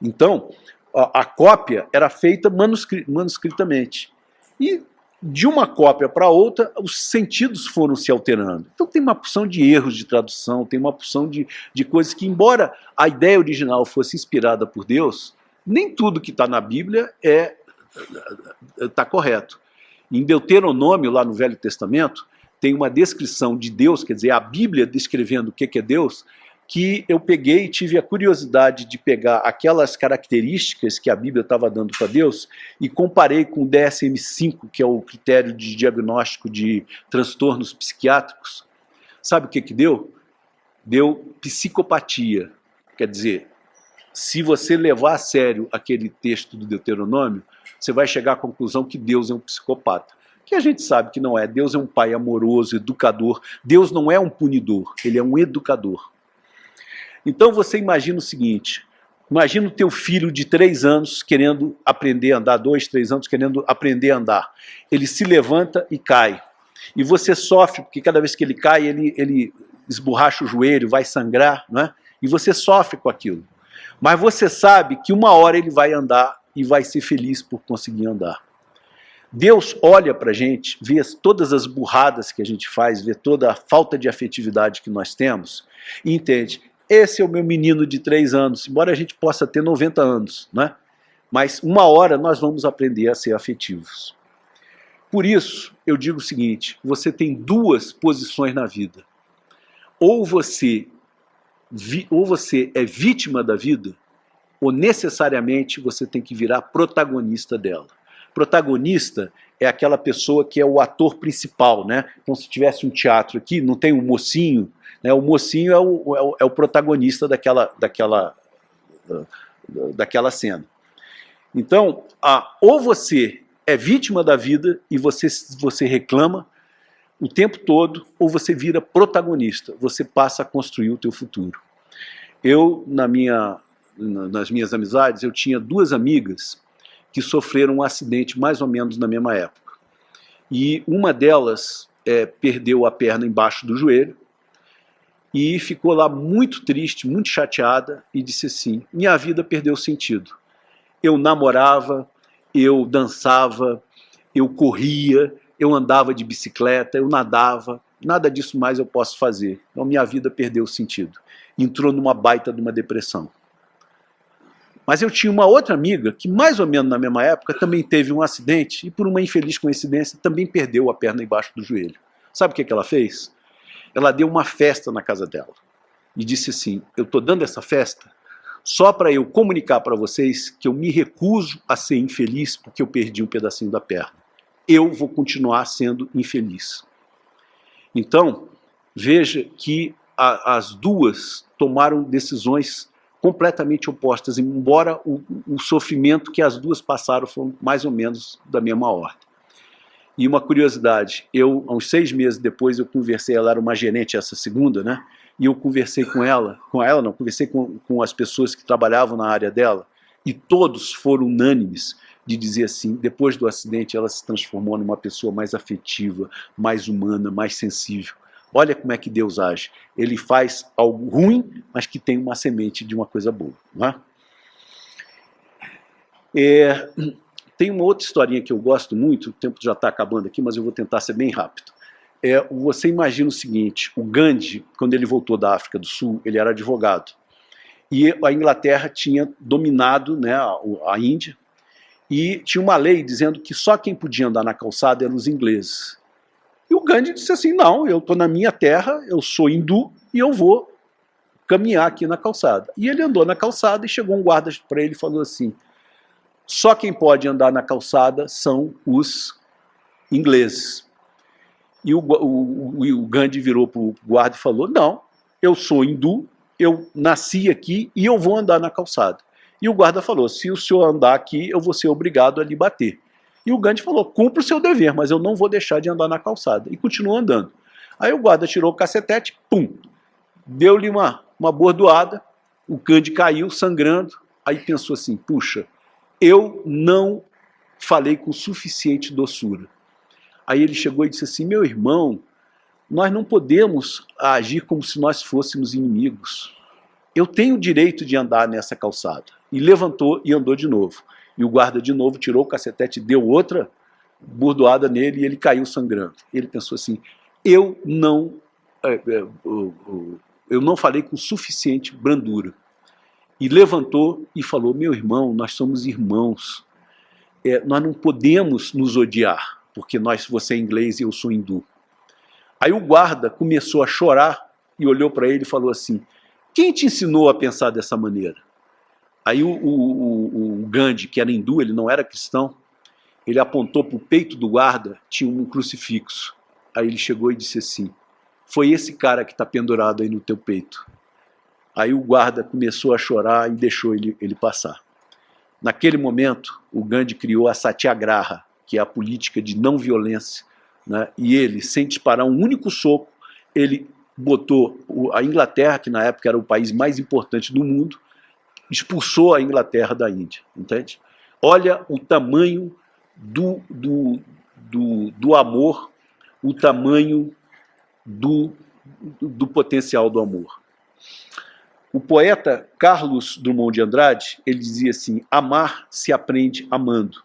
Então, a cópia era feita manuscritamente. E de uma cópia para outra, os sentidos foram se alterando. Então tem uma porção de erros de tradução, tem uma porção de coisas que, embora a ideia original fosse inspirada por Deus, nem tudo que está na Bíblia está correto. Em Deuteronômio, lá no Velho Testamento, tem uma descrição de Deus, quer dizer, a Bíblia descrevendo o que é Deus, que eu peguei e tive a curiosidade de pegar aquelas características que a Bíblia estava dando para Deus e comparei com o DSM-5, que é o critério de diagnóstico de transtornos psiquiátricos. Sabe o que deu? Deu psicopatia. Quer dizer, se você levar a sério aquele texto do Deuteronômio, você vai chegar à conclusão que Deus é um psicopata. Que a gente sabe que não é. Deus é um pai amoroso, educador. Deus não é um punidor, ele é um educador. Então você imagina o seguinte, imagina o teu filho de 3 anos querendo aprender a andar, 2, 3 anos querendo aprender a andar. Ele se levanta e cai. E você sofre, porque cada vez que ele cai, ele esborracha o joelho, vai sangrar, né? E você sofre com aquilo. Mas você sabe que uma hora ele vai andar e vai ser feliz por conseguir andar. Deus olha para a gente, vê todas as burradas que a gente faz, vê toda a falta de afetividade que nós temos e entende, esse é o meu menino de 3 anos, embora a gente possa ter 90 anos, né? Mas uma hora nós vamos aprender a ser afetivos. Por isso, eu digo o seguinte, você tem 2 posições na vida. Ou você é vítima da vida, ou necessariamente você tem que virar protagonista dela. Protagonista é aquela pessoa que é o ator principal, né? Então, se tivesse um teatro aqui, não tem um mocinho, né? O mocinho é o protagonista daquela cena. Então, ou você é vítima da vida e você reclama o tempo todo, ou você vira protagonista, você passa a construir o teu futuro. Eu, nas minhas amizades, eu tinha 2 amigas que sofreram um acidente mais ou menos na mesma época. e uma delas perdeu a perna embaixo do joelho e ficou lá muito triste, muito chateada e disse assim: minha vida perdeu sentido. Eu namorava, eu dançava, eu corria, eu andava de bicicleta, eu nadava, nada disso mais eu posso fazer. Então minha vida perdeu sentido. Entrou numa baita de uma depressão. Mas eu tinha uma outra amiga que, mais ou menos na mesma época, também teve um acidente e, por uma infeliz coincidência, também perdeu a perna embaixo do joelho. Sabe o que ela fez? Ela deu uma festa na casa dela e disse assim: eu estou dando essa festa só para eu comunicar para vocês que eu me recuso a ser infeliz porque eu perdi um pedacinho da perna. Eu vou continuar sendo infeliz. Então, veja que as duas tomaram decisões completamente opostas, embora o sofrimento que as duas passaram foi mais ou menos da mesma ordem. E uma curiosidade, uns 6 meses depois, eu conversei, ela era uma gerente, essa segunda, né? E eu conversei conversei com as pessoas que trabalhavam na área dela, e todos foram unânimes de dizer assim: depois do acidente ela se transformou numa pessoa mais afetiva, mais humana, mais sensível. Olha como é que Deus age. Ele faz algo ruim, mas que tem uma semente de uma coisa boa. Não é? Tem uma outra historinha que eu gosto muito, o tempo já está acabando aqui, mas eu vou tentar ser bem rápido. Você imagina o seguinte: o Gandhi, quando ele voltou da África do Sul, ele era advogado. E a Inglaterra tinha dominado, né, a Índia, e tinha uma lei dizendo que só quem podia andar na calçada eram os ingleses. E o Gandhi disse assim: não, eu estou na minha terra, eu sou hindu e eu vou caminhar aqui na calçada. E ele andou na calçada e chegou um guarda para ele e falou assim: só quem pode andar na calçada são os ingleses. E o Gandhi virou para o guarda e falou: não, eu sou hindu, eu nasci aqui e eu vou andar na calçada. E o guarda falou: se o senhor andar aqui, eu vou ser obrigado a lhe bater. E o Gandhi falou: cumpra o seu dever, mas eu não vou deixar de andar na calçada. E continuou andando. Aí o guarda tirou o cacetete, pum, deu-lhe uma bordoada, o Gandhi caiu sangrando. Aí pensou assim: puxa, eu não falei com suficiente doçura. Aí ele chegou e disse assim: meu irmão, nós não podemos agir como se nós fôssemos inimigos. Eu tenho o direito de andar nessa calçada. E levantou e andou de novo. E o guarda de novo tirou o cacetete, deu outra bordoada nele e ele caiu sangrando. Ele pensou assim: eu não falei com suficiente brandura. E levantou e falou: meu irmão, nós somos irmãos. Nós não podemos nos odiar, porque você é inglês e eu sou hindu. Aí o guarda começou a chorar e olhou para ele e falou assim: quem te ensinou a pensar dessa maneira? Aí o Gandhi, que era hindu, ele não era cristão, ele apontou para o peito do guarda, tinha um crucifixo. Aí ele chegou e disse assim: foi esse cara que está pendurado aí no teu peito. Aí o guarda começou a chorar e deixou ele passar. Naquele momento, o Gandhi criou a Satyagraha, que é a política de não violência, né? E ele, sem disparar um único soco, ele botou a Inglaterra, que na época era o país mais importante do mundo, expulsou a Inglaterra da Índia, entende? Olha o tamanho do amor, o tamanho do potencial do amor. O poeta Carlos Drummond de Andrade, ele dizia assim: amar se aprende amando.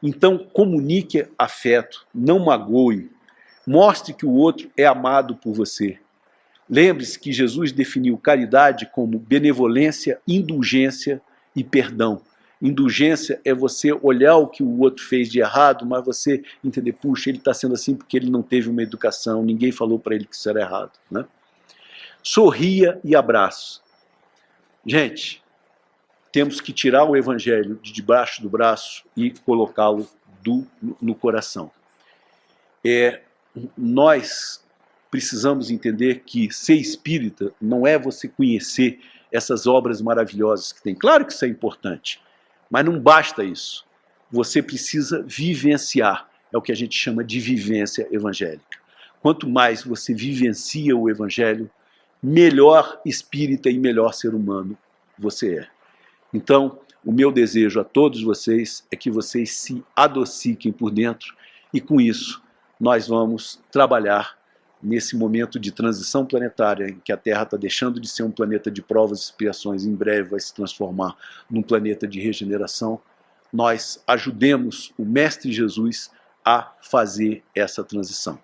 Então comunique afeto, não magoe, mostre que o outro é amado por você. Lembre-se que Jesus definiu caridade como benevolência, indulgência e perdão. Indulgência é você olhar o que o outro fez de errado, mas você entender: puxa, ele está sendo assim porque ele não teve uma educação, ninguém falou para ele que isso era errado, né? Sorria e abraço. Gente, temos que tirar o evangelho de debaixo do braço e colocá-lo no coração. Nós precisamos entender que ser espírita não é você conhecer essas obras maravilhosas que tem. Claro que isso é importante, mas não basta isso. Você precisa vivenciar. É o que a gente chama de vivência evangélica. Quanto mais você vivencia o evangelho, melhor espírita e melhor ser humano você é. Então, o meu desejo a todos vocês é que vocês se adociquem por dentro e com isso nós vamos trabalhar nesse momento de transição planetária, em que a Terra está deixando de ser um planeta de provas e expiações, em breve vai se transformar num planeta de regeneração. Nós ajudemos o Mestre Jesus a fazer essa transição.